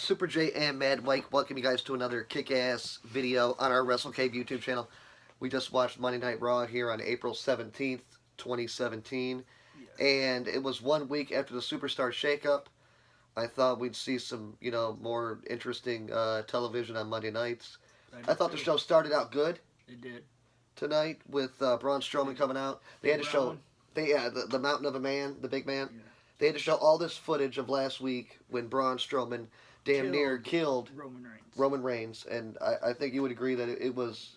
Super J and Mad Mike welcome you guys to another kick-ass video on our WrestleCave YouTube channel. We just watched Monday Night Raw here on April 17th, 2017. Yes. And it was 1 week after the Superstar shakeup. I thought we'd see some, more interesting television on Monday nights. I thought the show started out good. It did. Tonight with Braun Strowman coming out. They had to show the Mountain of a Man, the big man. Yeah. They had to show all this footage of last week when Braun Strowman damn near killed Roman Reigns. And I think you would agree that it was...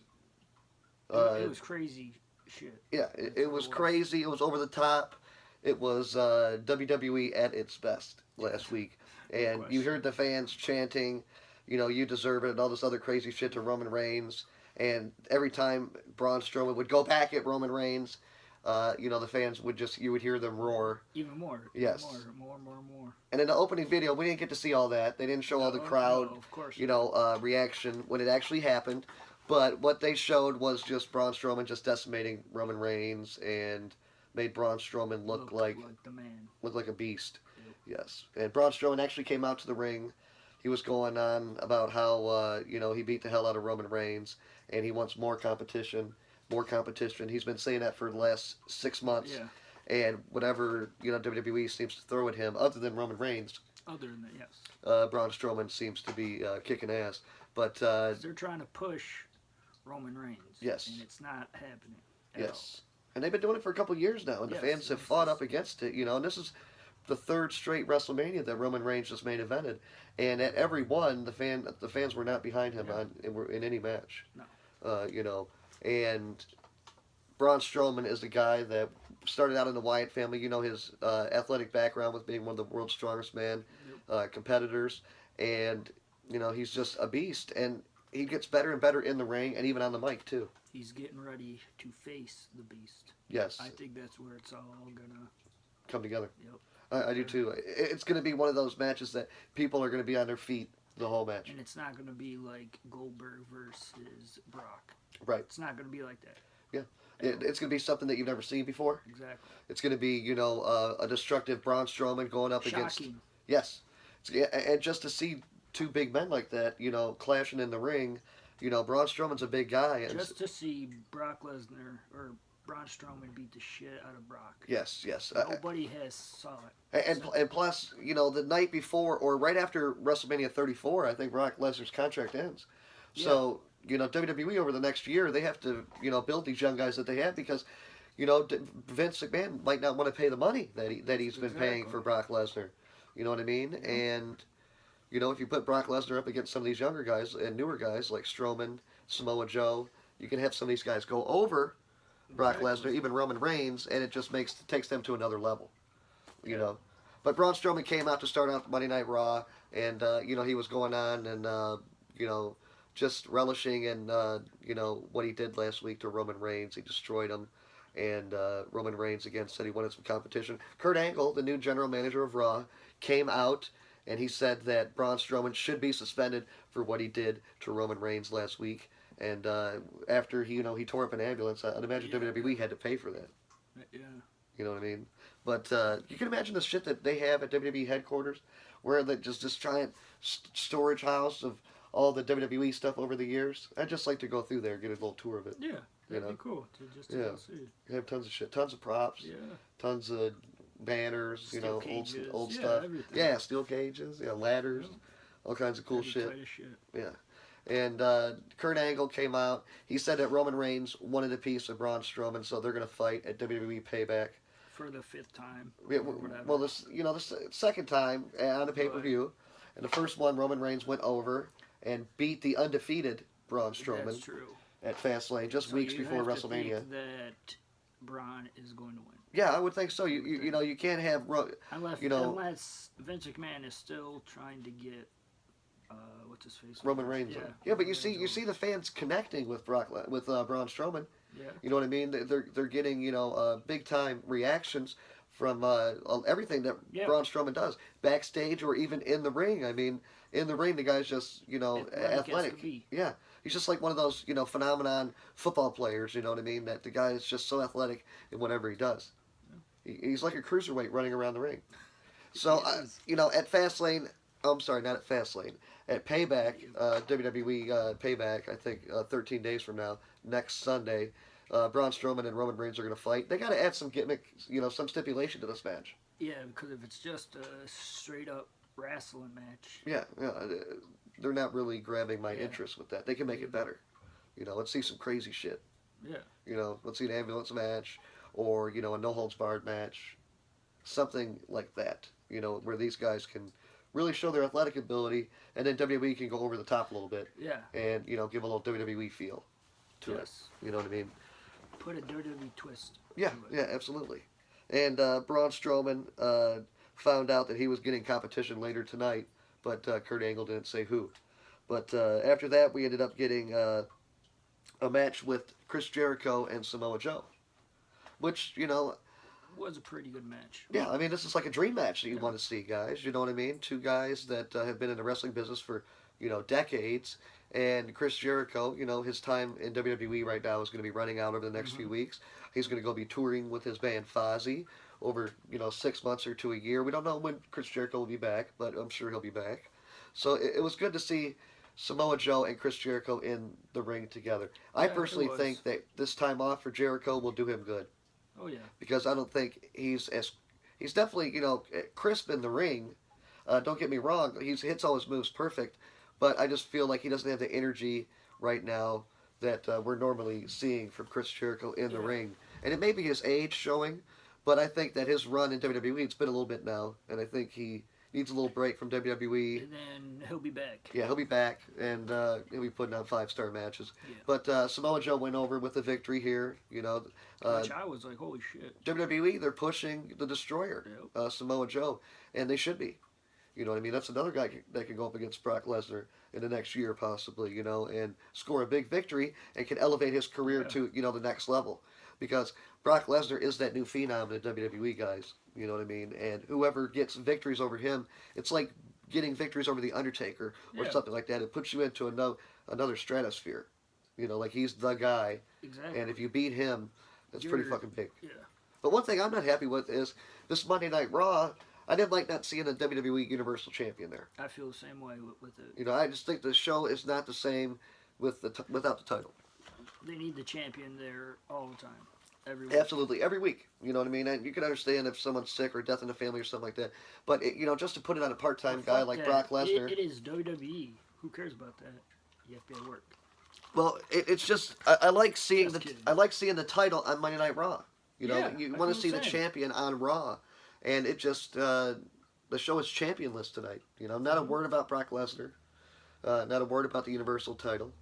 it was crazy shit. Yeah, it was crazy. It was over the top. It was WWE at its best last week. And you heard the fans chanting, you deserve it, and all this other crazy shit to Roman Reigns. And every time Braun Strowman would go back at Roman Reigns, the fans would you would hear them roar. Even more. Yes. More. And in the opening video, we didn't get to see all that. They didn't show all the crowd, of course. reaction when it actually happened. But what they showed was just Braun Strowman just decimating Roman Reigns and made Braun Strowman look like the man. Look like a beast. Yep. Yes. And Braun Strowman actually came out to the ring. He was going on about how, he beat the hell out of Roman Reigns and he wants more competition. More competition. He's been saying that for the last 6 months. Yeah. And whatever, WWE seems to throw at him, other than Roman Reigns. Other than that, yes. Braun Strowman seems to be kicking ass. But they're trying to push Roman Reigns. Yes. And it's not happening. Yes. And they've been doing it for a couple of years now, and the fans have fought up against it, and this is the third straight WrestleMania that Roman Reigns just main evented. And at every one, the fans were not behind him in any match. No. And Braun Strowman is the guy that started out in the Wyatt family. His athletic background with being one of the world's strongest competitors. And, he's just a beast. And he gets better and better in the ring and even on the mic, too. He's getting ready to face the beast. Yes. I think that's where it's all going to come together. Yep. I do, too. It's going to be one of those matches that people are going to be on their feet the whole match. And it's not going to be like Goldberg versus Brock. Right. It's not going to be like that. Yeah. It's going to be something that you've never seen before. Exactly. It's going to be, a destructive Braun Strowman going up against... Yes. And just to see two big men like that, clashing in the ring, Braun Strowman's a big guy. And just to see Brock Lesnar or Braun Strowman beat the shit out of Brock. Yes. Nobody has saw it. And plus, the night before or right after WrestleMania 34, I think Brock Lesnar's contract ends. Yeah. So, WWE over the next year, they have to, build these young guys that they have because, Vince McMahon might not want to pay the money that he's been paying for Brock Lesnar. You know what I mean? Yeah. And, if you put Brock Lesnar up against some of these younger guys and newer guys like Strowman, Samoa Joe, you can have some of these guys go over Brock Lesnar, even Roman Reigns, and it just takes them to another level. But Braun Strowman came out to start out Monday Night Raw, and he was going on and just relishing in what he did last week to Roman Reigns. He destroyed him, and Roman Reigns again said he wanted some competition. Kurt Angle, the new general manager of Raw, came out and he said that Braun Strowman should be suspended for what he did to Roman Reigns last week. And after he tore up an ambulance, I'd imagine WWE had to pay for that. Yeah. You know what I mean? But you can imagine the shit that they have at WWE headquarters, where they just this giant storage house of all the WWE stuff over the years. I'd just like to go through there and get a little tour of it. Yeah, that'd be cool to go see. You have tons of shit, tons of props. Yeah. Tons of banners, Steel cages, old stuff. Everything. Yeah, steel cages, ladders, all kinds of cool shit. Yeah. And Kurt Angle came out. He said that Roman Reigns wanted a piece of Braun Strowman, so they're going to fight at WWE Payback. For the 5th time. Yeah, well, this second time on a pay-per-view. And the first one, Roman Reigns went over and beat the undefeated Braun Strowman. That's true. At Fastlane, just weeks before WrestleMania. Think that Braun is going to win. Yeah, I would think so. You can't have unless Vince McMahon is still trying to get what's his face? Roman Reigns. Yeah, but you see the fans connecting with Braun Strowman. Yeah. You know what I mean? They're getting big time reactions from everything that Braun Strowman does backstage or even in the ring. I mean, in the ring, the guy's just athletic. Yeah, he's just like one of those phenomenon football players. You know what I mean? That the guy is just so athletic in whatever he does. Yeah. He's like a cruiserweight running around the ring. So at Fastlane, Oh, I'm sorry, not at Fastlane. At Payback, WWE Payback, I think 13 days from now, next Sunday, Braun Strowman and Roman Reigns are going to fight. They got to add some gimmick, some stipulation to this match. Yeah, because if it's just a straight up wrestling match, Yeah, yeah, they're not really grabbing my yeah, interest with that. They can make it better. Let's see some crazy shit. yeah, Let's see an ambulance match, or a no holds barred match, something like that. Where these guys can really show their athletic ability, and then WWE can go over the top a little bit, yeah, and give a little WWE feel to it. yes. You know what I mean? Put a WWE twist. Yeah, to it. yeah, absolutely. And Braun Strowman found out that he was getting competition later tonight, but Kurt Angle didn't say who. But after that, we ended up getting a match with Chris Jericho and Samoa Joe, which Was a pretty good match. yeah, I mean, this is like a dream match that you Yeah. want to see, guys. You know what I mean? Two guys that have been in the wrestling business for decades. And Chris Jericho, his time in WWE right now is going to be running out over the next few weeks. He's going to go be touring with his band Fozzy over 6 months or to a year. We don't know when Chris Jericho will be back, but I'm sure he'll be back. So it was good to see Samoa Joe and Chris Jericho in the ring together. I Yeah, it personally was. think that this time off for Jericho will do him good Oh yeah. because I don't think he's definitely crisp in the ring. Don't get me wrong, he hits all his moves perfect, but I just feel like he doesn't have the energy right now that we're normally seeing from Chris Jericho in the Yeah. ring, and it may be his age showing, but I think that his run in WWE it's been a little bit now, and I think he needs a little break from WWE. And then he'll be back. Yeah, he'll be back, and he'll be putting on 5-star matches. Yeah. But Samoa Joe went over with the victory here. Which I was like, holy shit. WWE, they're pushing the Destroyer, Yep. Samoa Joe, and they should be. You know what I mean? That's another guy that can go up against Brock Lesnar in the next year, possibly, and score a big victory and can elevate his career Yeah. to, the next level. Because Brock Lesnar is that new phenom in the WWE, guys. You know what I mean? And whoever gets victories over him, it's like getting victories over The Undertaker or Yeah. something like that. It puts you into another stratosphere. Like he's the guy. Exactly. And if you beat him, that's pretty You're- fucking big. Yeah. But one thing I'm not happy with is this Monday Night Raw. I didn't like not seeing a WWE Universal Champion there. I feel the same way with it. I just think the show is not the same without the title. They need the champion there all the time. Every week. Absolutely, every week. You know what I mean? And you can understand if someone's sick or death in the family or something like that. But just to put it on a part-time Well, guy fuck like that. Brock Lesnar. It is WWE. Who cares about that? You have to be at work. Well, it's just I like seeing Just kidding. I like seeing the title on Monday Night Raw. Yeah, You I want to feel see the the same. champion on Raw, and it just the show is championless tonight. Not a word about Brock Lesnar, not a word about the Universal title,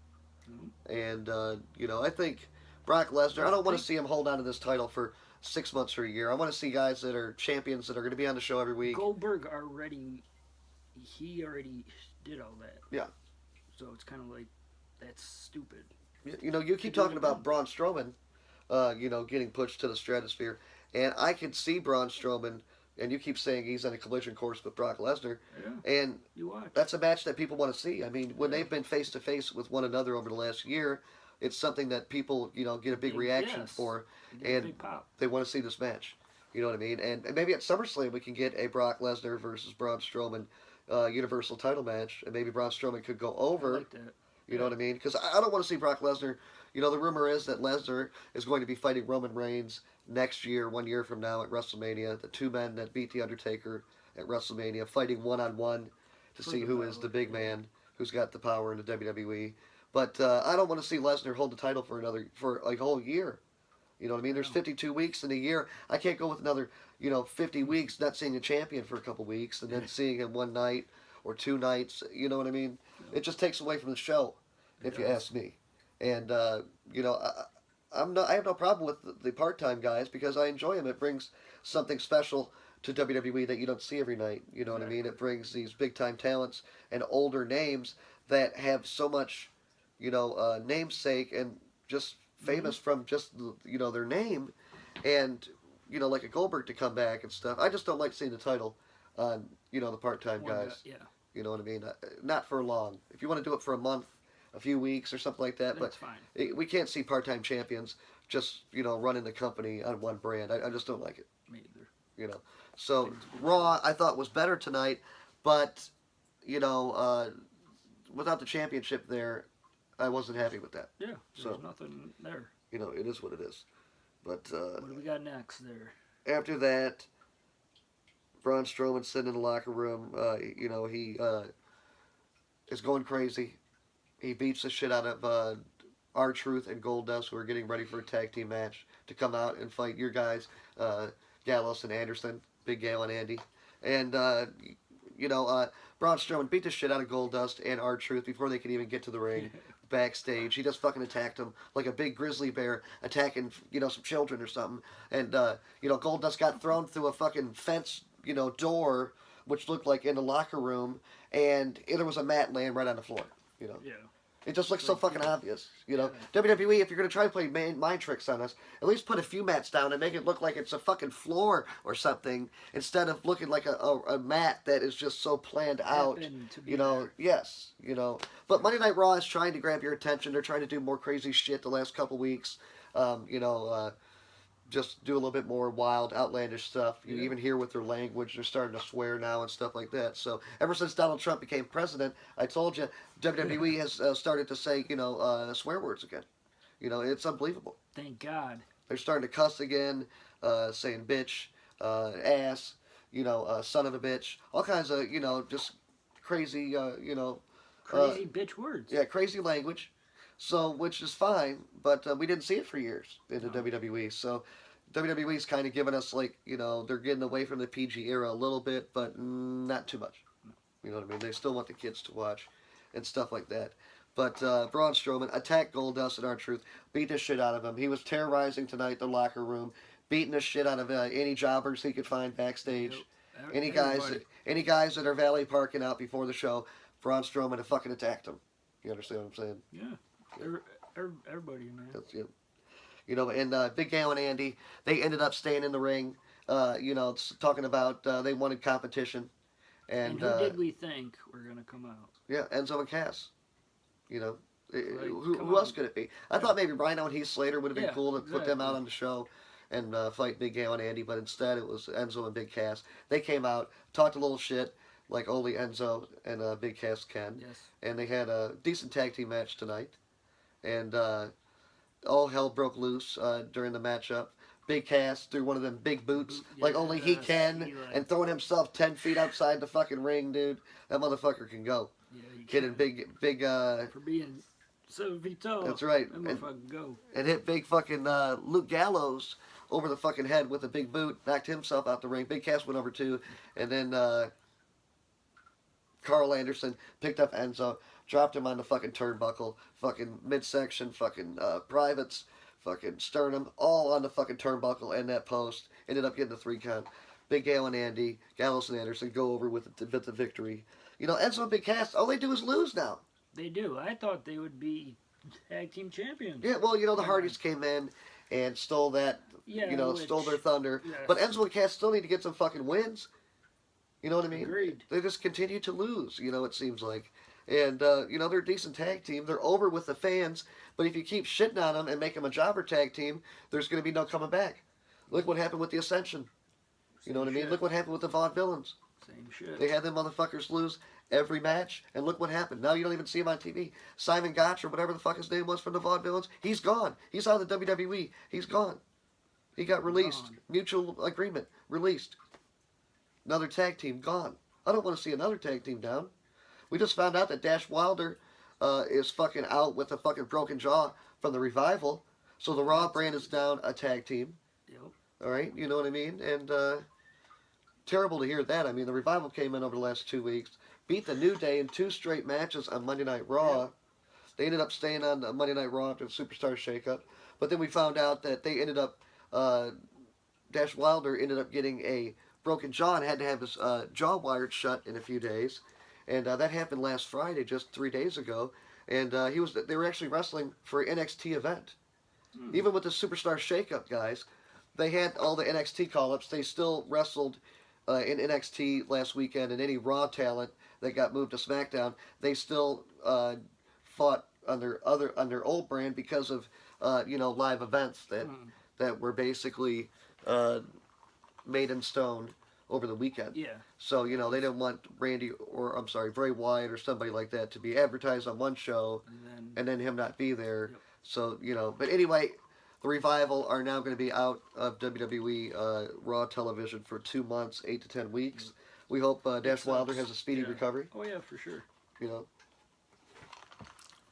and I think Brock Lesnar. I don't want to see him hold on to this title for 6 months or a year. I want to see guys that are champions that are going to be on the show every week. Goldberg he already did all that. Yeah. So it's kind of like, that's stupid. You keep talking about Braun Strowman, getting pushed to the stratosphere, and I can see Braun Strowman. And you keep saying he's on a collision course with Brock Lesnar, Yeah. and You watch. that's a match that people want to see. I mean, when they've been face to face with one another over the last year, it's something that people, get a big reaction Yes. for, Get a and big pop. they want to see this match. You know what I mean? And maybe at SummerSlam we can get a Brock Lesnar versus Braun Strowman Universal title match, and maybe Braun Strowman could go I over. like that. You know what I mean? Because I don't want to see Brock Lesnar. The rumor is that Lesnar is going to be fighting Roman Reigns next year, 1 year from now at WrestleMania. The two men that beat The Undertaker at WrestleMania fighting one-on-one to For see the who is power, the big yeah. man who's got the power in the WWE. But I don't want to see Lesnar hold the title for like a whole year. You know what I mean? There's No. 52 weeks in a year. I can't go with another 50 weeks not seeing a champion for a couple weeks and then seeing him one night or 2 nights. You know what I mean? It just takes away from the show, if you does. ask me. And I have no problem with the part-time guys because I enjoy them. It brings something special to WWE that you don't see every night. You know what I mean? It brings these big-time talents and older names that have so much, namesake and just famous from just their name, and like a Goldberg to come back and stuff. I just don't like seeing the title on the part-time One guys. guy, yeah. You know what I mean? Not for long. If you want to do it for a month, a few weeks or something like that, That's but fine. we can't see part-time champions just running the company on one brand. I just don't like it. Me either. So Raw I thought was better tonight, but you know, without the championship there, I wasn't happy with that. Yeah, there's So, nothing there. you know, it is what it is. But What do we got next there? after that, Braun Strowman sitting in the locker room. You know, he is going crazy. He beats the shit out of R-Truth and Goldust, who are getting ready for a tag team match to come out and fight your guys, Gallows and Anderson, Big Gal and Andy. And, you know, Braun Strowman beat the shit out of Goldust and R-Truth before they could even get to the ring. Backstage, he just fucking attacked him like a big grizzly bear attacking, you know, some children or something. And, you know, Goldust got thrown through a fucking fence, you know, door, which looked like in the locker room, and there was a mat laying right on the floor, you know. Yeah. It just looks so fucking obvious, you know. WWE, if you're gonna try to play mind tricks on us, at least put a few mats down and make it look like it's a fucking floor or something, instead of looking like a mat that is just so planned out. You know, there. yes, you know. But Monday Night Raw is trying to grab your attention. They're trying to do more crazy shit the last couple weeks. You know, just do a little bit more wild, outlandish stuff. You even hear with their language, they're starting to swear now and stuff like that. So ever since Donald Trump became president, I told you, WWE has started to say, you know, swear words again. You know, it's unbelievable. Thank God. They're starting to cuss again, saying bitch, ass, you know, son of a bitch, all kinds of, you know, just crazy, you know. Crazy bitch words. Yeah, crazy language. So, which is fine, but we didn't see it for years in the WWE. So, WWE's kind of giving us, like, you know, they're getting away from the PG era a little bit, but not too much. You know what I mean? They still want the kids to watch and stuff like that. But Braun Strowman attacked Goldust and R-Truth, beat the shit out of him. He was terrorizing tonight the locker room, beating the shit out of any jobbers he could find backstage. Yep. Any guys that are valet parking out before the show, Braun Strowman fucking attacked them. You understand what I'm saying? Yeah. Everybody, man. That's, yeah. You know, and Big Gal and Andy, they ended up staying in the ring. You know, talking about they wanted competition, and who did we think were gonna come out? Yeah, Enzo and Cass. You know, Like, who else could it be? I thought maybe Rhino and Heath Slater would have been cool to put them out exactly. on the show and fight Big Gal and Andy, but instead it was Enzo and Big Cass. They came out, talked a little shit like only Enzo and Big Cass can, Yes. and they had a decent tag team match tonight. And all hell broke loose during the matchup. Big Cass threw one of them big boots like only he can, and throwing himself 10 feet outside the fucking ring, dude. That motherfucker can go. Yeah, Hitting big. For being 7 feet tall. That's right. That motherfucker go. And hit big fucking Luke Gallows over the fucking head with a big boot. Knocked himself out the ring. Big Cass went over too. And then Carl Anderson picked up Enzo, dropped him on the fucking turnbuckle, fucking midsection, fucking privates, fucking sternum, all on the fucking turnbuckle and that post. Ended up getting the 3 count. Big Gal and Andy, Gallows and Anderson go over with the victory. You know, Enzo and Big Cass, all they do is lose now. They do. I thought they would be tag team champions. Yeah, well, you know, the Hardys came in and stole that, stole their thunder. Yes. But Enzo and Cass still need to get some fucking wins. You know what I mean? Agreed. They just continue to lose, you know, it seems like. And, you know, they're a decent tag team. They're over with the fans. But if you keep shitting on them and make them a jobber tag team, there's going to be no coming back. Look what happened with the Ascension. You know what I mean? Look what happened with the Vaudevillains. Same shit. They had them motherfuckers lose every match, and look what happened. Now you don't even see him on TV. Simon Gotch, or whatever the fuck his name was from the Vaudevillains, he's gone. He's out of the WWE. He's gone. He got released. Gone. Mutual agreement. Released. Another tag team gone. I don't want to see another tag team down. We just found out that Dash Wilder is fucking out with a fucking broken jaw from the Revival. So the Raw brand is down a tag team. Yep. All right, you know what I mean? And terrible to hear that. I mean, the Revival came in over the last 2 weeks, beat the New Day in 2 straight matches on Monday Night Raw. Yep. They ended up staying on Monday Night Raw after the Superstar shakeup. But then we found out that they ended up, Dash Wilder ended up getting a broken jaw and had to have his jaw wired shut in a few days. And that happened last Friday, just 3 days ago. And they were actually wrestling for an NXT event. Even with the Superstar shakeup, guys, they had all the NXT call-ups. They still wrestled in NXT last weekend, and any Raw talent that got moved to SmackDown, they still fought under old brand because of live events that were basically made in stone over the weekend. Yeah. So, you know, they didn't want Bray Wyatt or somebody like that to be advertised on one show and then him not be there. Yep. So, you know, but anyway, the Revival are now going to be out of WWE Raw television for 2 months, 8 to 10 weeks. Yep. We hope Dash Wilder has a speedy Yeah. recovery. Oh, yeah, for sure. You know.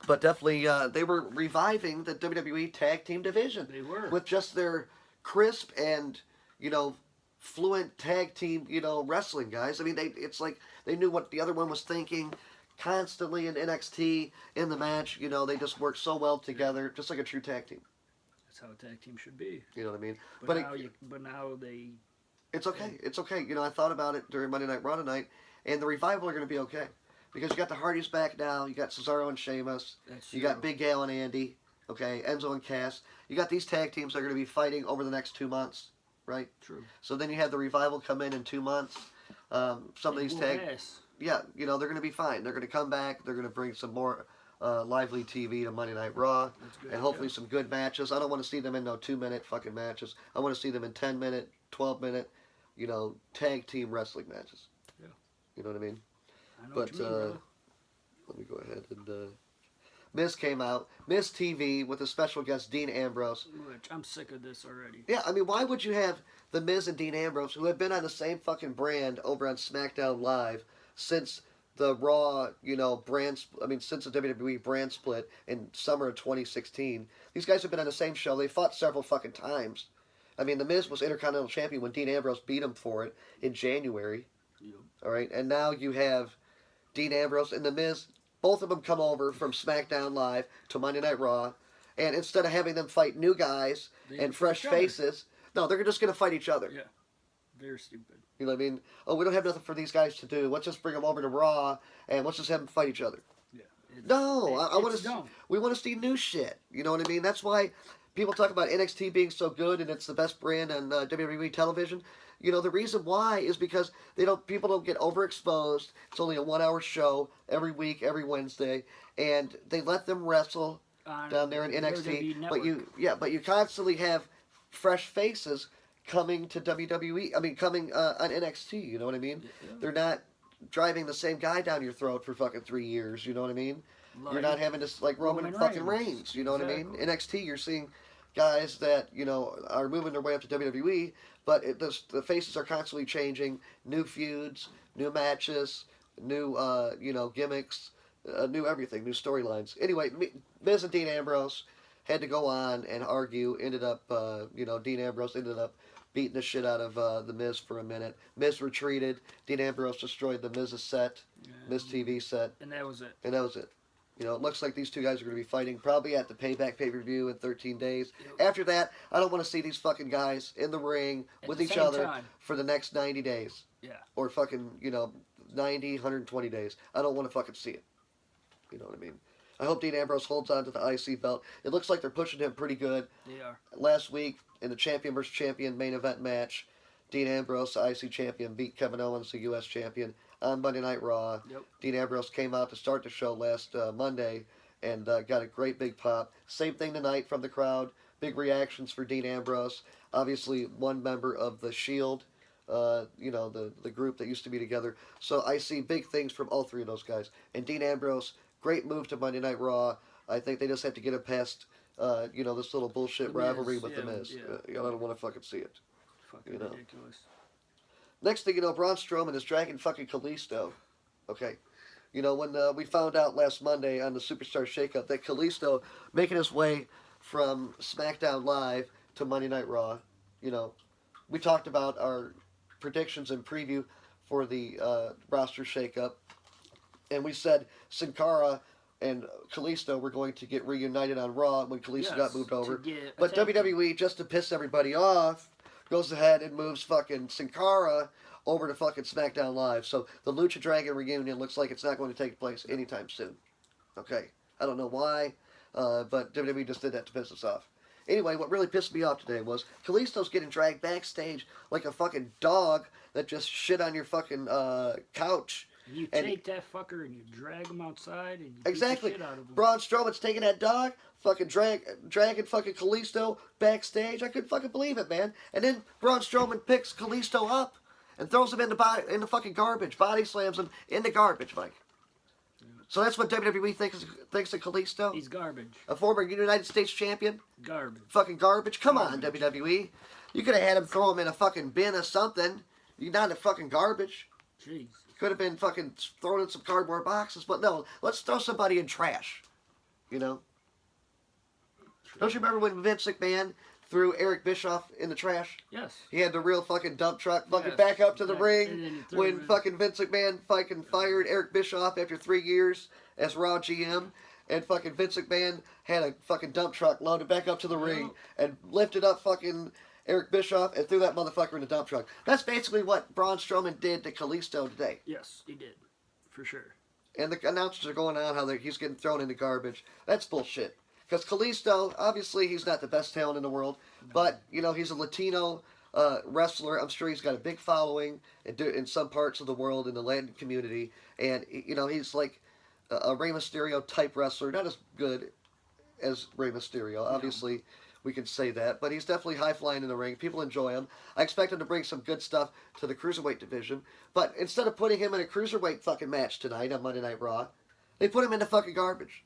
But definitely, they were reviving the WWE Tag Team division. They were. With just their crisp and, you know, fluent tag team, you know, wrestling guys. I mean, it's like they knew what the other one was thinking constantly in NXT in the match. You know, they just worked so well together, just like a true tag team. That's how a tag team should be. You know what I mean? But now they... It's okay. It's okay. You know, I thought about it during Monday Night Raw tonight, and the Revival are going to be okay. Because you got the Hardys back now, you got Cesaro and Sheamus, you got Big Al and Andy, okay, Enzo and Cass. You got these tag teams that are going to be fighting over the next 2 months, right? True. So then you have the Revival come in 2 months. Some of these yeah, you know, they're going to be fine. They're going to come back. They're going to bring some more lively TV to Monday Night Raw, and hopefully some good matches. I don't want to see them in no 2-minute fucking matches. I want to see them in 10-minute, 12-minute, you know, tag team wrestling matches. Yeah. You know what I mean? I know But what you mean, let me go ahead and Miz came out, Miz TV with a special guest Dean Ambrose. Which I'm sick of this already. Yeah, I mean, why would you have the Miz and Dean Ambrose, who have been on the same fucking brand over on SmackDown Live since the Raw, you know, since the WWE brand split in summer of 2016? These guys have been on the same show. They fought several fucking times. I mean, the Miz was Intercontinental Champion when Dean Ambrose beat him for it in January. Yep. All right, and now you have Dean Ambrose and The Miz, both of them come over from SmackDown Live to Monday Night Raw, and instead of having them fight new guys and fresh faces, no, they're just going to fight each other. Yeah, very stupid. You know what I mean? Oh, we don't have nothing for these guys to do. Let's just bring them over to Raw, and let's just have them fight each other. Yeah. I want to. We want to see new shit. You know what I mean? That's why people talk about NXT being so good and it's the best brand on WWE television. You know, the reason why is because people don't get overexposed. It's only a 1-hour show every week, every Wednesday, and they let them wrestle down there in NXT. But you constantly have fresh faces coming to WWE. I mean, coming on NXT. You know what I mean? Yeah. They're not driving the same guy down your throat for fucking 3 years. You know what I mean? You're not having to like Roman fucking Reigns. You know what I mean? NXT, you're seeing guys that, you know, are moving their way up to WWE, but the faces are constantly changing. New feuds, new matches, new, you know, gimmicks, new everything, new storylines. Anyway, Miz and Dean Ambrose had to go on and argue. Ended up, you know, Dean Ambrose ended up beating the shit out of the Miz for a minute. Miz retreated. Dean Ambrose destroyed the Miz's set, Miz TV set. And that was it. You know, it looks like these two guys are going to be fighting probably at the Payback pay-per-view in 13 days. Yep. After that, I don't want to see these fucking guys in the ring with each other for the next 90 days. Yeah. Or fucking, you know, 90, 120 days. I don't want to fucking see it. You know what I mean? I hope Dean Ambrose holds on to the IC belt. It looks like they're pushing him pretty good. They are. Last week, in the champion versus champion main event match, Dean Ambrose, the IC champion, beat Kevin Owens, the US champion, on Monday Night Raw. Yep. Dean Ambrose came out to start the show last Monday and got a great big pop. Same thing tonight from the crowd. Big reactions for Dean Ambrose. Obviously, one member of the Shield, you know, the group that used to be together. So I see big things from all three of those guys. And Dean Ambrose, great move to Monday Night Raw. I think they just have to get it past, you know, this little bullshit rivalry with The Miz. I don't want to fucking see it. Fucking ridiculous. Next thing you know, Braun Strowman is dragging fucking Kalisto. Okay. You know, when we found out last Monday on the Superstar Shakeup that Kalisto making his way from SmackDown Live to Monday Night Raw, you know, we talked about our predictions and preview for the roster shakeup, and we said Sin Cara and Kalisto were going to get reunited on Raw when Kalisto got moved over. But WWE, just to piss everybody off, goes ahead and moves fucking Sin Cara over to fucking SmackDown Live. So the Lucha Dragon reunion looks like it's not going to take place anytime soon. Okay. I don't know why, but WWE just did that to piss us off. Anyway, what really pissed me off today was Kalisto's getting dragged backstage like a fucking dog that just shit on your fucking couch. You take that fucker and you drag him outside and you beat the shit out of him. Braun Strowman's taking that dog, fucking dragging fucking Kalisto backstage. I couldn't fucking believe it, man. And then Braun Strowman picks Kalisto up and throws him in the fucking garbage. Body slams him in the garbage, Mike. So that's what WWE thinks of Kalisto? He's garbage. A former United States champion? Garbage. Fucking garbage? Come on, Garbage. WWE. You could have had him throw him in a fucking bin or something. You're not a fucking garbage. Jeez. Could have been fucking thrown in some cardboard boxes, but no, let's throw somebody in trash. You know? Don't you remember when Vince McMahon threw Eric Bischoff in the trash? Yes. He had the real fucking dump truck fucking Yes. back up to the Yeah, and ring then he threw when him in. fucking Vince McMahon fucking fired Eric Bischoff after 3 years as Raw GM. And fucking Vince McMahon had a fucking dump truck loaded back up to the ring and lifted up fucking Eric Bischoff and threw that motherfucker in the dump truck. That's basically what Braun Strowman did to Kalisto today. Yes, he did. For sure. And the announcers are going on how he's getting thrown in the garbage. That's bullshit. Because Kalisto, obviously, he's not the best talent in the world, but, you know, he's a Latino wrestler. I'm sure he's got a big following in some parts of the world, in the Latin community. And, you know, he's like a Rey Mysterio type wrestler. Not as good as Rey Mysterio, obviously. We can say that, but he's definitely high-flying in the ring. People enjoy him. I expect him to bring some good stuff to the Cruiserweight division. But instead of putting him in a Cruiserweight fucking match tonight on Monday Night Raw, they put him in the fucking garbage.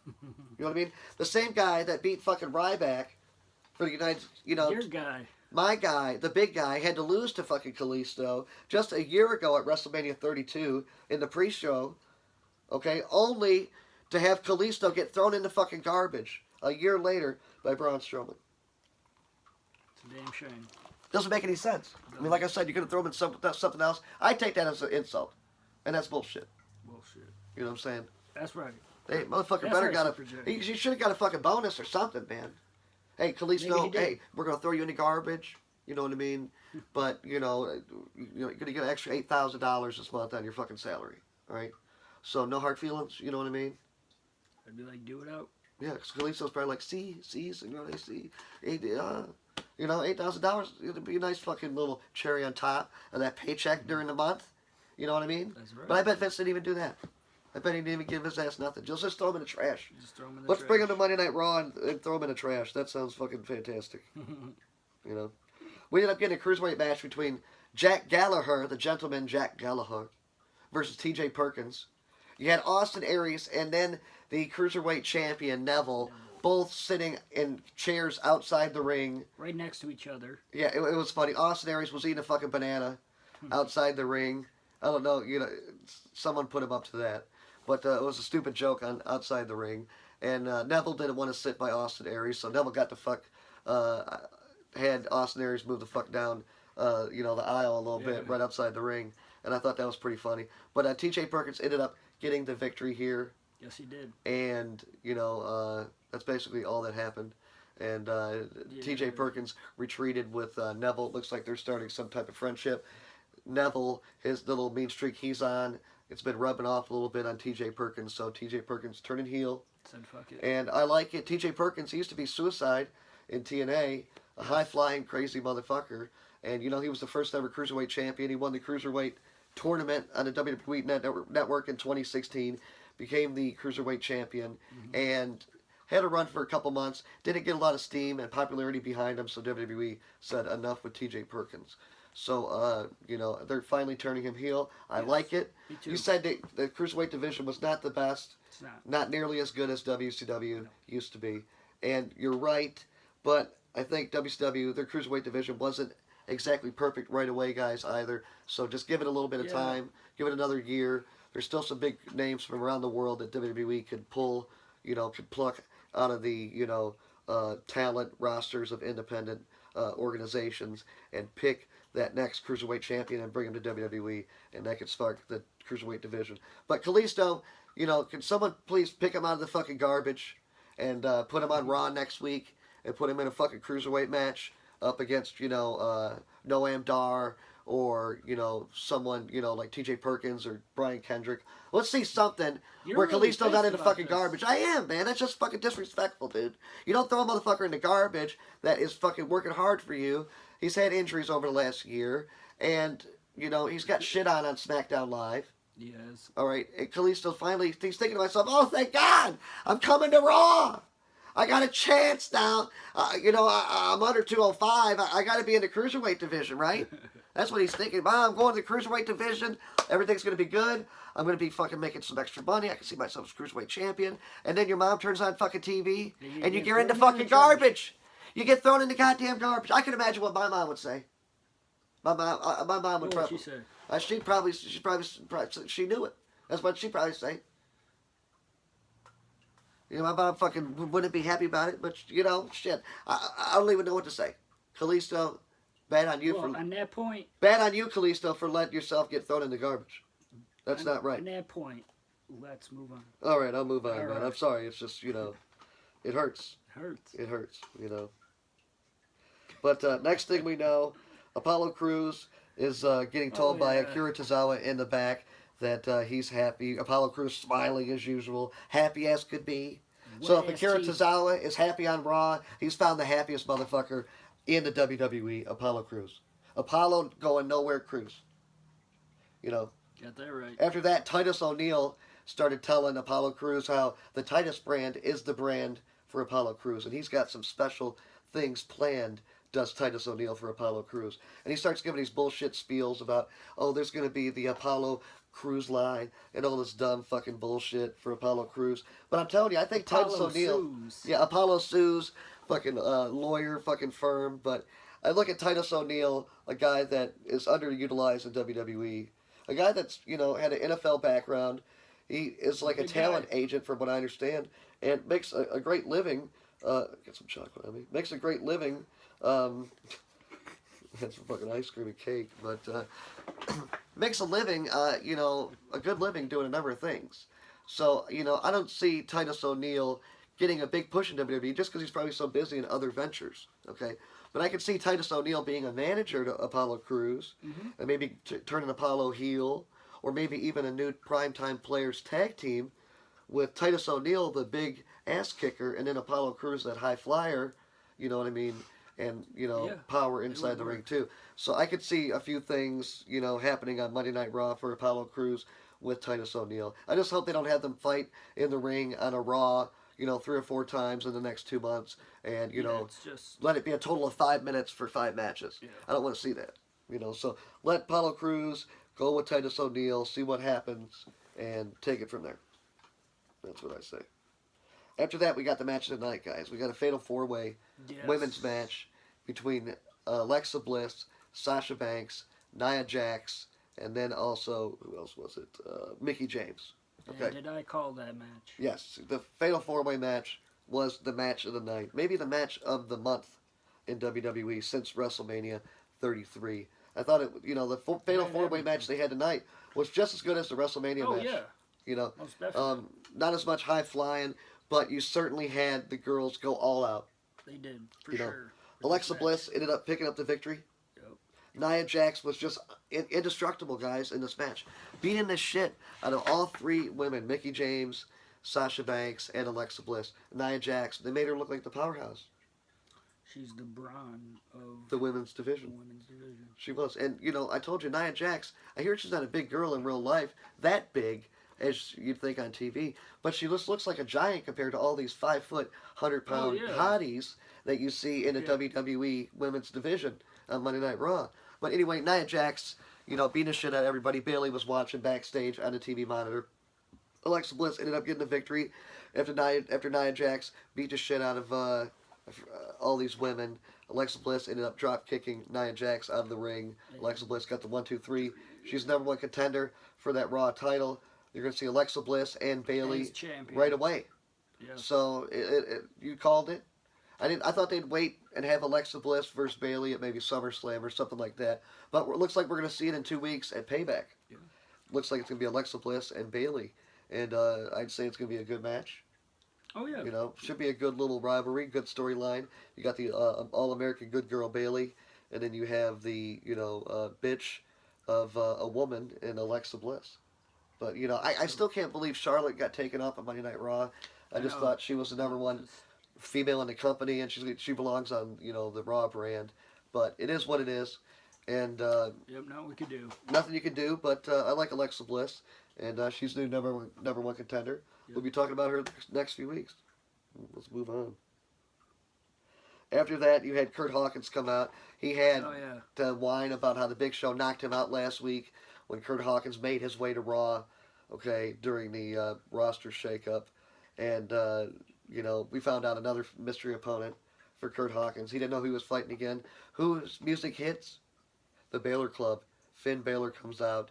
You know what I mean? The same guy that beat fucking Ryback for the United, you know. Your guy. My guy, the big guy, had to lose to fucking Kalisto just a year ago at WrestleMania 32 in the pre-show. Okay? Only to have Kalisto get thrown in the fucking garbage a year later by Braun Strowman. It's a damn shame. Doesn't make any sense. I mean, like I said, you're going to throw him in something else. I take that as an insult. And that's bullshit. Bullshit. You know what I'm saying? That's right. Hey, motherfucker That's better right, got Super J. you should have got a fucking bonus or something, man. Hey, Maybe he Kalisto, did. hey, we're going to throw you in the garbage. You know what I mean? But, you know, you're going to get an extra $8,000 this month on your fucking salary. All right? So, no hard feelings. You know what I mean? I'd be like, do it out. Yeah, because Kalisto's probably like, you know, they see. You know, $8,000, it'd be a nice fucking little cherry on top of that paycheck during the month. You know what I mean? That's right. But I bet Vince didn't even do that. I bet he didn't even give his ass nothing. Just throw him in the trash. Just throw him in the Let's trash. bring him to Monday Night Raw and throw him in the trash. That sounds fucking fantastic. You know? We ended up getting a cruiserweight match between Jack Gallagher, the gentleman Jack Gallagher, versus T.J. Perkins. You had Austin Aries and then the cruiserweight champion Neville, both sitting in chairs outside the ring. Right next to each other. Yeah, it was funny. Austin Aries was eating a fucking banana outside the ring. I don't know, you know, someone put him up to that. But it was a stupid joke on outside the ring. And Neville didn't want to sit by Austin Aries, so Neville got the fuck, had Austin Aries move the fuck down, you know, the aisle a little bit right outside the ring. And I thought that was pretty funny. But T.J. Perkins ended up getting the victory here. Yes, he did. And, you know, that's basically all that happened. And T.J. Perkins retreated with Neville. It looks like they're starting some type of friendship. Neville, his little mean streak he's on, it's been rubbing off a little bit on T.J. Perkins. So T.J. Perkins turning heel. Said fuck it. And I like it. T.J. Perkins, he used to be Suicide in TNA, a high-flying, crazy motherfucker. And, you know, he was the first ever Cruiserweight champion. He won the Cruiserweight tournament on the WWE Network in 2016. Became the Cruiserweight champion. And had a run for a couple months. Didn't get a lot of steam and popularity behind him. So WWE said enough with T.J. Perkins. So, you know, they're finally turning him heel. I like it. Me too. You said that the Cruiserweight division was not the best. It's not. Not nearly as good as WCW used to be. And you're right, but I think WCW, their Cruiserweight division wasn't exactly perfect right away, guys, either. So just give it a little bit of time. Give it another year. There's still some big names from around the world that WWE could pull, you know, could pluck out of the, you know, talent rosters of independent organizations and pick that next Cruiserweight champion and bring him to WWE, and that could spark the Cruiserweight division. But Kalisto, you know, can someone please pick him out of the fucking garbage and put him on Raw next week and put him in a fucking Cruiserweight match up against, you know, Noam Dar or, you know, someone, you know, like T.J. Perkins or Brian Kendrick. Let's see something You're where really Kalisto's not in the pissed about fucking this. garbage. I am, man. That's just fucking disrespectful, dude. You don't throw a motherfucker in the garbage that is fucking working hard for you. He's had injuries over the last year, and, you know, he's got shit on SmackDown Live. Yes. All right, and Kalisto finally, he's thinking to myself, oh, thank God, I'm coming to Raw. I got a chance now. You know, I'm under 205. I got to be in the Cruiserweight division, right? That's what he's thinking. Mom, I'm going to the cruiserweight division. Everything's going to be good. I'm going to be fucking making some extra money. I can see myself as cruiserweight champion. And then your mom turns on fucking TV, and you get into fucking garbage. You get thrown in the goddamn garbage. I can imagine what my mom would say. My mom would What probably. she say? She knew it. That's what she'd probably say. You know, my mom fucking wouldn't be happy about it, but you know, shit. I don't even know what to say. Kalisto, bad on you on that point. Bad on you, Kalisto, for letting yourself get thrown in the garbage. That's not right. On that point, let's move on. All right, I'll move on, man. Right. I'm sorry. It's just, you know, it hurts. It hurts, you know. But next thing we know, Apollo Crews is getting told by Akira Tozawa in the back that he's happy. Apollo Crews smiling as usual, happy as could be. So if Akira Tozawa is happy on Raw, he's found the happiest motherfucker in the WWE, Apollo Crews. Apollo going nowhere Crews. You know. Got that right. After that, Titus O'Neil started telling Apollo Crews how the Titus brand is the brand for Apollo Crews. And he's got some special things planned, does Titus O'Neil for Apollo Crews. And he starts giving these bullshit spiels about, oh, there's going to be the Apollo Crews line and all this dumb fucking bullshit for Apollo Crews. But I'm telling you, I think Titus O'Neil... Yeah, Apollo sues, fucking lawyer, fucking firm. But I look at Titus O'Neil, a guy that is underutilized in WWE. A guy that's, you know, had an NFL background. He is like a talent agent, from what I understand, and makes a great living. Get some chocolate on me. Makes a great living. Had some fucking ice cream and cake, but makes a living, you know, a good living doing a number of things. So, you know, I don't see Titus O'Neil getting a big push in WWE just because he's probably so busy in other ventures, okay? But I can see Titus O'Neil being a manager to Apollo Crews, and maybe turning Apollo heel, or maybe even a new primetime players tag team with Titus O'Neil, the big ass kicker, and then Apollo Crews, that high flyer, you know what I mean? And, you know, power inside the ring, too. So I could see a few things, you know, happening on Monday Night Raw for Apollo Crews with Titus O'Neil. I just hope they don't have them fight in the ring on a Raw, you know, 3 or 4 times in the next 2 months. And, you know, let it be a total of 5 minutes for 5 matches. Yeah. I don't want to see that. You know, so let Apollo Crews go with Titus O'Neil, see what happens, and take it from there. That's what I say. After that, we got the match of the night, guys. We got a fatal 4-way women's match between Alexa Bliss, Sasha Banks, Nia Jax, and then also, who else was it? Mickie James. Okay. And did I call that match? Yes. The fatal 4-way match was the match of the night. Maybe the match of the month in WWE since WrestleMania 33. I thought it, you know, the fatal 4-way match they had tonight was just as good as the WrestleMania match. Oh, yeah. You know, most definitely. Not as much high flying, but you certainly had the girls go all out. They did, for sure. Alexa Bliss ended up picking up the victory. Yep. Nia Jax was just indestructible, guys, in this match. Beating the shit out of all 3 women, Mickie James, Sasha Banks, and Alexa Bliss. Nia Jax, they made her look like the powerhouse. She's the brawn of the women's division. She was. And, you know, I told you, Nia Jax, I hear she's not a big girl in real life, that big as you'd think on TV, but she just looks like a giant compared to all these 5-foot, 100-pound hotties that you see in the WWE women's division on Monday Night Raw. But anyway, Nia Jax, you know, beating the shit out of everybody. Bayley was watching backstage on the TV monitor. Alexa Bliss ended up getting the victory after Nia Jax beat the shit out of all these women. Alexa Bliss ended up drop kicking Nia Jax out of the ring. Alexa Bliss got the 1-2-3. She's the #1 contender for that Raw title. You're going to see Alexa Bliss and Bayley right away. Yeah. So you called it. I thought they'd wait and have Alexa Bliss versus Bayley at maybe SummerSlam or something like that. But it looks like we're going to see it in 2 weeks at Payback. Yeah. Looks like it's going to be Alexa Bliss and Bayley. And I'd say it's going to be a good match. Oh, yeah. You know, should be a good little rivalry, good storyline. You got the All-American good girl Bayley, and then you have the, you know, bitch of a woman in Alexa Bliss. But, you know, I still can't believe Charlotte got taken off on Monday Night Raw. I just thought she was the #1 female in the company, and she belongs on, you know, the Raw brand. But it is what it is. And nothing we can do. Nothing you can do, but I like Alexa Bliss, and she's the #1 contender. Yep. We'll be talking about her next few weeks. Let's move on. After that, you had Kurt Hawkins come out. He had Oh yeah. to whine about how the Big Show knocked him out last week when Kurt Hawkins made his way to Raw, okay, during the roster shakeup. And, we found out another mystery opponent for Kurt Hawkins. He didn't know who he was fighting again. Whose music hits? The Baylor Club. Finn Baylor comes out,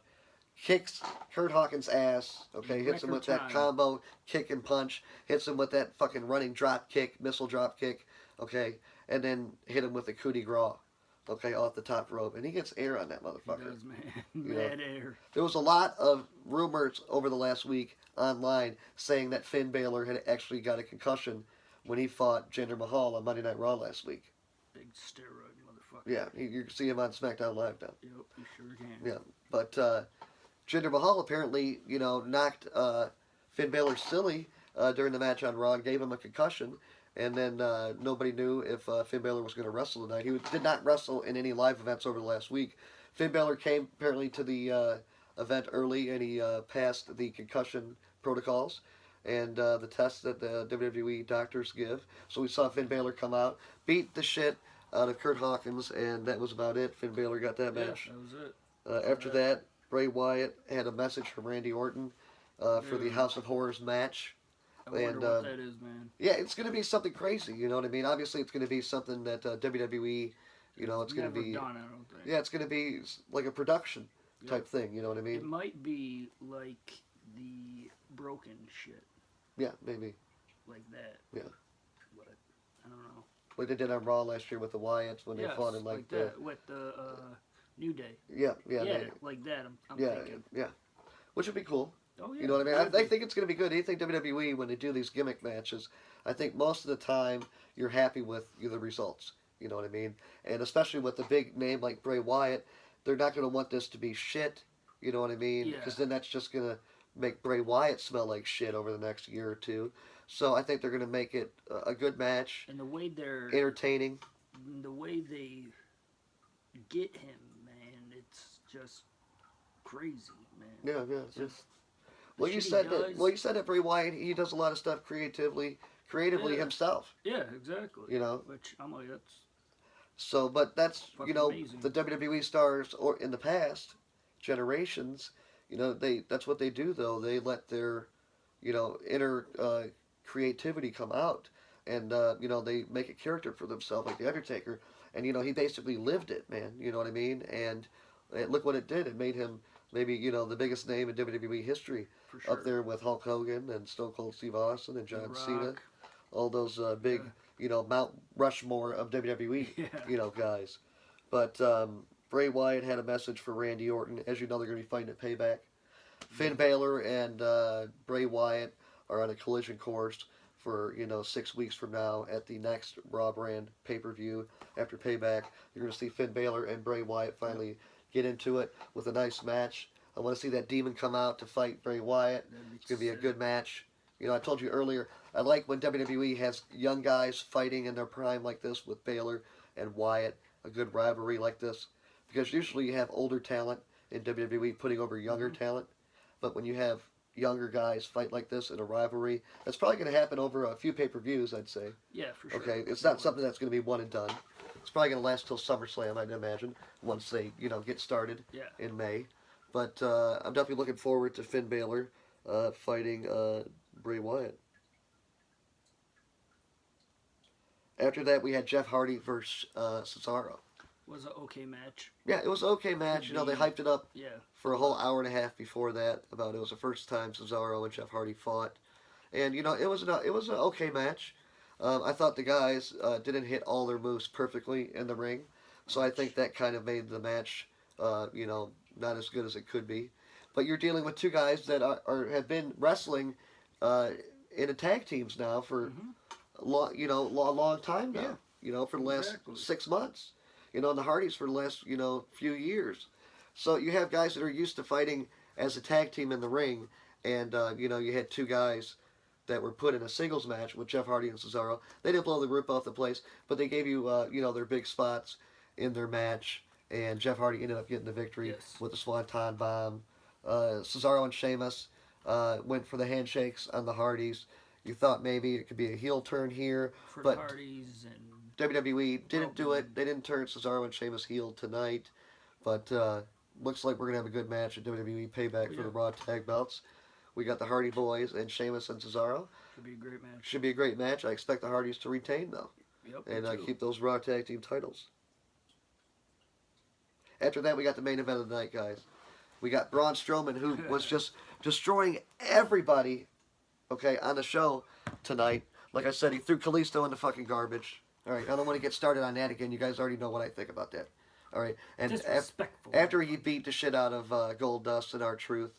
kicks Kurt Hawkins' ass, okay, hits him with that combo kick and punch, hits him with that fucking running drop kick, missile drop kick, okay, and then hit him with a coup de grace, okay, off the top rope. And he gets air on that motherfucker. He does, man. Mad air. There was a lot of rumors over the last week online saying that Finn Baylor had actually got a concussion when he fought Jinder Mahal on Monday Night Raw last week. Big steroid motherfucker. Yeah, you can see him on SmackDown Live now. Yep, you sure can. Yeah, but Jinder Mahal apparently, knocked Finn Balor silly during the match on Raw and gave him a concussion. And then nobody knew if Finn Balor was going to wrestle tonight. He did not wrestle in any live events over the last week. Finn Balor came apparently to the event early, and he passed the concussion protocols and the tests that the WWE doctors give. So we saw Finn Balor come out, beat the shit out of Kurt Hawkins, and that was about it. Finn Balor got that match. Yeah, that was it. After that, Bray Wyatt had a message from Randy Orton for the House of Horrors match. I wonder what that is, man. Yeah, it's going to be something crazy, you know what I mean? Obviously, it's going to be something that WWE, it's going to be... Never done, I don't think. Yeah, it's going to be like a production type thing, you know what I mean? It might be like the broken shit. Yeah, maybe. Like that. Yeah. But, I don't know. Like they did on Raw last year with the Wyatts when they fought in like that, with the New Day. Yeah, like that, I'm yeah, thinking. Yeah, which would be cool. Oh, yeah. You know what I mean? I think it's going to be good. I think WWE, when they do these gimmick matches, I think most of the time you're happy with the results. You know what I mean? And especially with a big name like Bray Wyatt, they're not going to want this to be shit. You know what I mean? Yeah. Because then that's just going to make Bray Wyatt smell like shit over the next year or two. So I think they're going to make it a good match. And the way they're... entertaining. The way they get him, man, it's just crazy, man. Yeah, just... Well, you said that Bray Wyatt, he does a lot of stuff creatively himself. Yeah, exactly. You know? Which, I'm like, that's... So, but that's, amazing. The WWE stars, or in the past, generations, that's what they do, though. They let their, inner creativity come out. And, they make a character for themselves, like The Undertaker. And, he basically lived it, man. You know what I mean? And look what it did. It made him maybe, the biggest name in WWE history. For sure. Up there with Hulk Hogan and Stone Cold Steve Austin and John Cena. Rock. All those big, Mount Rushmore of WWE, guys. But Bray Wyatt had a message for Randy Orton. As you know, they're going to be fighting at Payback. Finn Balor and Bray Wyatt are on a collision course for, 6 weeks from now at the next Raw brand pay-per-view after Payback. You're going to see Finn Balor and Bray Wyatt finally get into it with a nice match. I want to see that demon come out to fight Bray Wyatt. It's going to be a good match. I told you earlier, I like when WWE has young guys fighting in their prime like this with Balor and Wyatt, a good rivalry like this. Because usually you have older talent in WWE putting over younger talent. But when you have younger guys fight like this in a rivalry, that's probably going to happen over a few pay-per-views, I'd say. Yeah, for sure. Okay, it's not something that's going to be one and done. It's probably going to last till SummerSlam, I'd imagine, once they, get started in May. But I'm definitely looking forward to Finn Balor fighting Bray Wyatt. After that, we had Jeff Hardy versus Cesaro. Was an okay match. Yeah, it was an okay match. They hyped it up Yeah. for a whole hour and a half before that. About it was the first time Cesaro and Jeff Hardy fought, and it was an okay match. I thought the guys didn't hit all their moves perfectly in the ring, so I think that kind of made the match, not as good as it could be. But you're dealing with two guys that have been wrestling in a tag teams now for a long time now. For the last 6 months. And the Hardys for the last few years. So you have guys that are used to fighting as a tag team in the ring, and you had two guys that were put in a singles match with Jeff Hardy and Cesaro. They didn't blow the roof off the place, but they gave you their big spots in their match, and Jeff Hardy ended up getting the victory with the Swanton Bomb. Cesaro and Sheamus went for the handshakes on the Hardys. You thought maybe it could be a heel turn here, For but the Hardys and WWE didn't do it. They didn't turn Cesaro and Sheamus heel tonight, but looks like we're gonna have a good match at WWE Payback for the Raw Tag Belts. We got the Hardy Boys and Sheamus and Cesaro. Should be a great match. Should be a great match. I expect the Hardys to retain though, Yep, and keep those Raw Tag Team titles. After that, we got the main event of the night, guys. We got Braun Strowman, who was just destroying everybody, okay, on the show tonight. Like I said, he threw Kalisto in the fucking garbage. All right, I don't want to get started on that again. You guys already know what I think about that. All right, and after he beat the shit out of Goldust and R-Truth,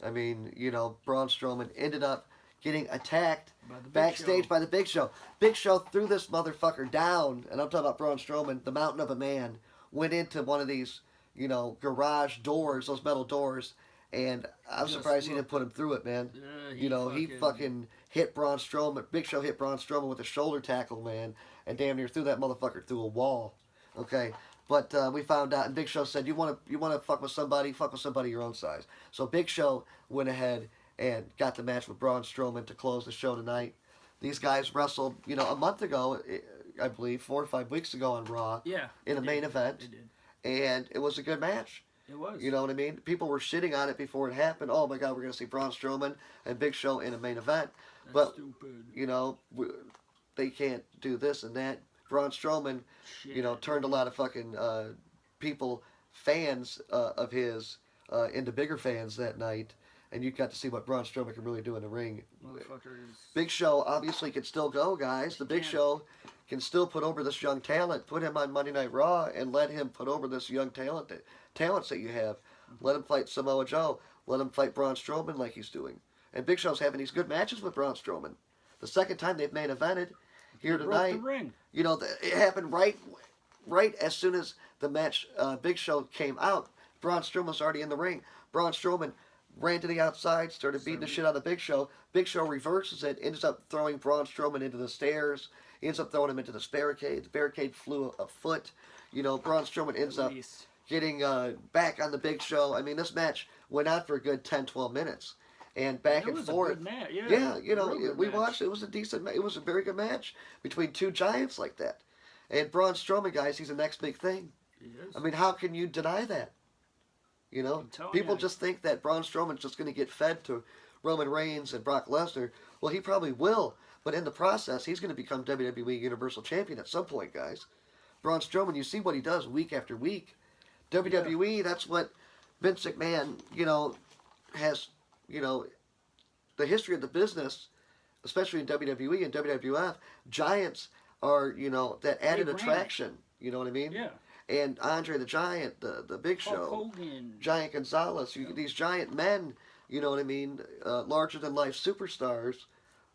I mean, you know, Braun Strowman ended up getting attacked backstage by the Big Show. Big Show threw this motherfucker down, and I'm talking about Braun Strowman, the mountain of a man, went into one of these, you know, garage doors, those metal doors, and I'm surprised he didn't put him through it, man. You know, he fucking hit Braun Strowman. Big Show hit Braun Strowman with a shoulder tackle, man, and damn near threw that motherfucker through a wall. Okay, but we found out, and Big Show said, "You want to fuck with somebody your own size." So Big Show went ahead and got the match with Braun Strowman to close the show tonight. These guys wrestled, you know, a month ago, I believe, 4 or 5 weeks ago on Raw. Yeah. In a main event. They did. And it was a good match. It was. You know what I mean? People were shitting on it before it happened. Oh my God, we're going to see Braun Strowman and Big Show in a main event. That's stupid. You know, they can't do this and that. Braun Strowman, you know, turned a lot of fucking people, fans of his, into bigger fans that night. And you got to see what Braun Strowman can really do in the ring. Big Show obviously can still go, guys. The Big Show can still put over this young talent. Put him on Monday Night Raw and let him put over this young talents that you have. Let him fight Samoa Joe. Let him fight Braun Strowman like he's doing. And Big Show's having these good matches with Braun Strowman. The second time they've main evented here tonight. You know, it happened right as soon as the match Big Show came out. Braun Strowman was already in the ring. Braun Strowman ran to the outside, started beating the shit out of Big Show. Big Show reverses it, ends up throwing Braun Strowman into the stairs. He ends up throwing him into this barricade. The barricade flew a foot. You know, Braun Strowman ends up getting back on the Big Show. I mean, this match went on for a good 10, 12 minutes. And back and forth. It was a good match, yeah, you know, we watched. It was a decent match. It was a very good match between two giants like that. And Braun Strowman, guys, he's the next big thing. He is. I mean, how can you deny that? You know, people just think that Braun Strowman's just going to get fed to Roman Reigns and Brock Lesnar. Well, he probably will, but in the process, he's going to become WWE Universal Champion at some point, guys. Braun Strowman, you see what he does week after week. WWE, that's what Vince McMahon, you know, has, you know, the history of the business, especially in WWE and WWF, giants are, you know, that added attraction. You know what I mean? Yeah. And Andre the Giant, the Big Show, Giant Gonzalez, these giant men, you know what I mean, larger than life superstars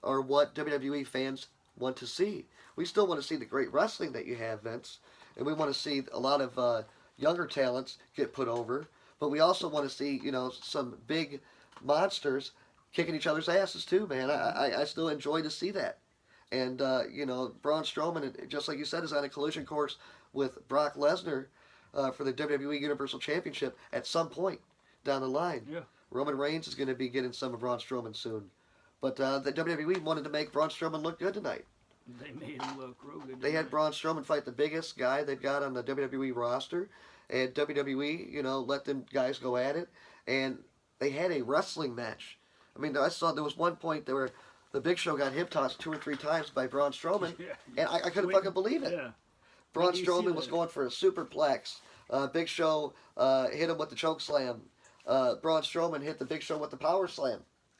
are what WWE fans want to see. We still want to see the great wrestling that you have, Vince, and we want to see a lot of younger talents get put over, but we also want to see, you know, some big monsters kicking each other's asses too, man. I still enjoy to see that. And, you know, Braun Strowman, just like you said, is on a collision course with Brock Lesnar for the WWE Universal Championship at some point down the line. Yeah. Roman Reigns is going to be getting some of Braun Strowman soon. But the WWE wanted to make Braun Strowman look good tonight. They made him look real good. They had Braun Strowman fight the biggest guy they've got on the WWE roster. And WWE, you know, let them guys go at it. And they had a wrestling match. I mean, I saw there was one point where the Big Show got hip tossed 2 or 3 times by Braun Strowman. And I couldn't fucking believe it. Yeah. Braun Strowman was going for a superplex. Big Show hit him with the choke slam. Braun Strowman hit the Big Show with the power slam.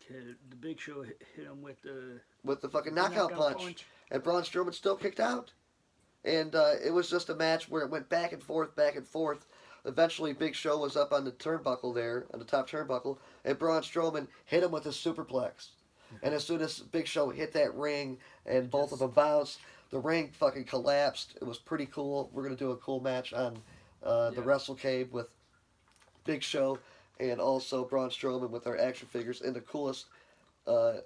The Big Show hit him with the fucking knockout punch. And Braun Strowman still kicked out. And it was just a match where it went back and forth, back and forth. Eventually, Big Show was up on the turnbuckle there, on the top turnbuckle, and Braun Strowman hit him with his superplex. And as soon as Big Show hit that ring and both of them bounced, the ring fucking collapsed. It was pretty cool. We're going to do a cool match on the Wrestle Cave with Big Show and also Braun Strowman with our action figures in the coolest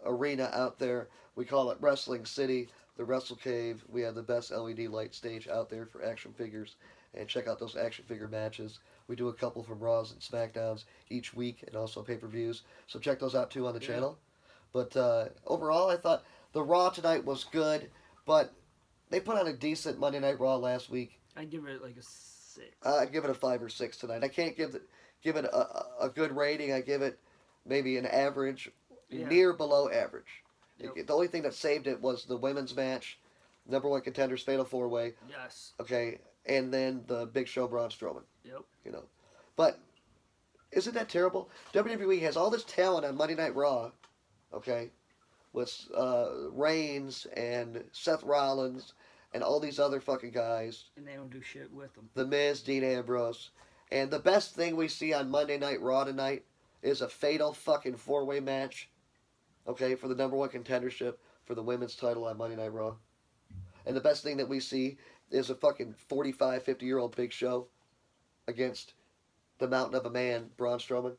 arena out there. We call it Wrestling City, the Wrestle Cave. We have the best LED light stage out there for action figures. And check out those action figure matches. We do a couple from Raws and SmackDowns each week and also pay-per-views. So check those out too on the channel. But overall, I thought the Raw tonight was good, but they put on a decent Monday Night Raw last week. I'd give it like a 6. I'd give it a 5 or 6 tonight. I can't give it a good rating. I give it maybe an average, Yeah. near below average. Yep. The only thing that saved it was the women's match, number one contenders fatal 4-way. Yes. Okay, and then the Big Show Braun Strowman. Yep. You know, but isn't that terrible? WWE has all this talent on Monday Night Raw. Okay, with Reigns and Seth Rollins and all these other fucking guys. And they don't do shit with them. The Miz, Dean Ambrose. And the best thing we see on Monday Night Raw tonight is a fatal fucking 4-way match. Okay, for the number one contendership for the women's title on Monday Night Raw. And the best thing that we see is a fucking 45, 50-year-old Big Show against the mountain of a man, Braun Strowman.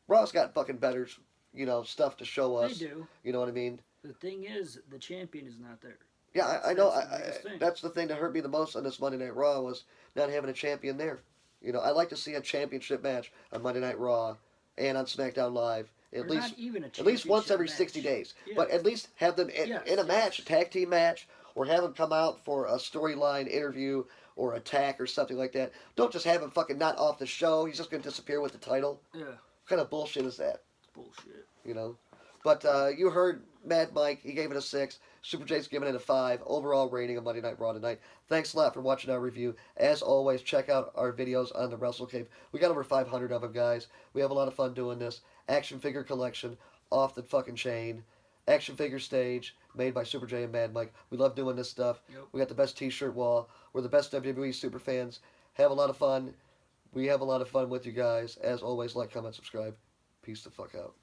Raw's got fucking better, stuff to show us. They do. You know what I mean? The thing is, the champion is not there. Yeah, I know. That's the biggest thing. That's the thing that hurt me the most on this Monday Night Raw was not having a champion there. I like to see a championship match on Monday Night Raw and on SmackDown Live Or not even a at least once championship every match. 60 days. Yeah. But at least have them in a match, a tag team match, or have them come out for a storyline interview or attack or something like that. Don't just have him fucking not off the show. He's just going to disappear with the title. Yeah. What kind of bullshit is that? Bullshit. But you heard Mad Mike. He gave it a 6. Super J's giving it a 5. Overall rating of Monday Night Raw tonight. Thanks a lot for watching our review. As always, check out our videos on the Wrestle Cave. We got over 500 of them, guys. We have a lot of fun doing this. Action figure collection, off the fucking chain. Action figure stage, made by Super J and Mad Mike. We love doing this stuff. Yep. We got the best t-shirt wall. We're the best WWE super fans. Have a lot of fun. We have a lot of fun with you guys. As always, like, comment, subscribe. Peace the fuck out.